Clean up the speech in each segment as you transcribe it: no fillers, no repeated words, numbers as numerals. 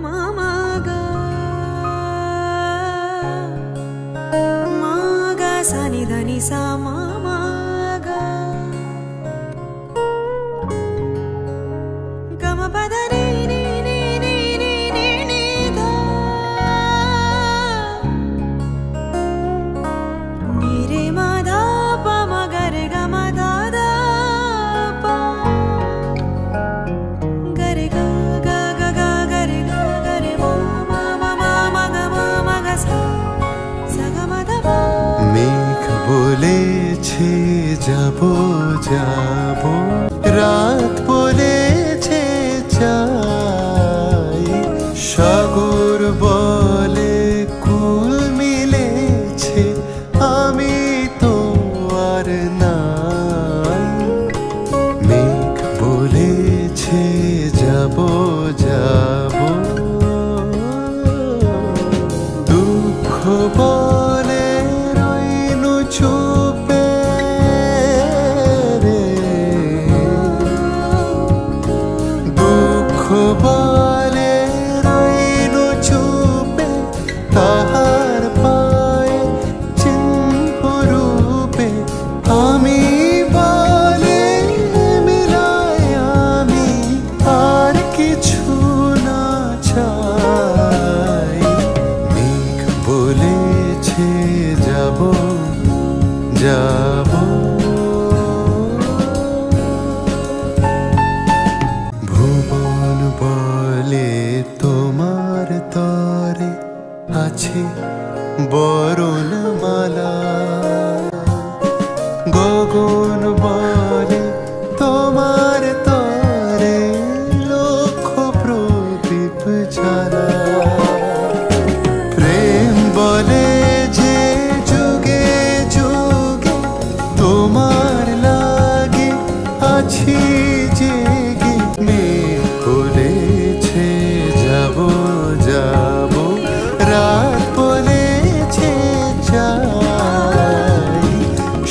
मामा गा मा गा सा नि ध नि सा मामा गा ग म प ध नि नि नि नि नि नि नि ध नि रे मा ध प म ग रे ग म ध ध प ग रे ग ग ग ग ग रे ग ग रे म म म म ग म ग सा सा ग म ध प মেঘ বলেছে যাবো যাবো, রাত বলেছে চাই, সাগর বলে কুল মিলেছে, আমি তো আর নাই। মেঘ বলেছে যাবো যাবো, দুঃখ বলে রইনু চুপে রে, দুঃখ বলে রইনু চুপে, তাহার পায়ে চিহ্ন রূপে, আমি বলে মিলাই আমি আর কিছু না চাই। মেঘ বলেছে যাবো যাবো, ভুবন বলে তোমার তরে আছে বরণমালা, গগন বলে তোমার তরে লক্ষ প্রদীপ জ্বালা, প্রেম বলে যে যুগে যুগে তোমার লাগে আছি জেগে। মেঘ বলেছে যাবো যাবো, রাত বলেছে চাই,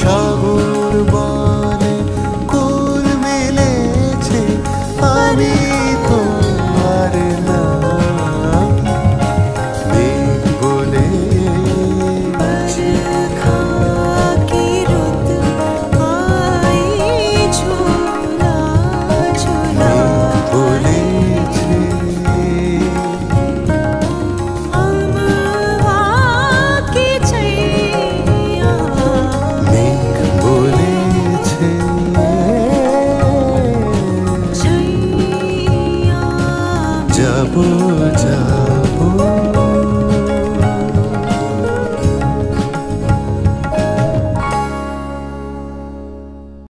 সাগর বলে কুল মিলেছে, আমি তোমার নাই। মেঘ বলেছে बरखा की रुत आई झूला झूला বলেছে अमवा की छैया মেঘ বলেছে छैया যাবো যাবো।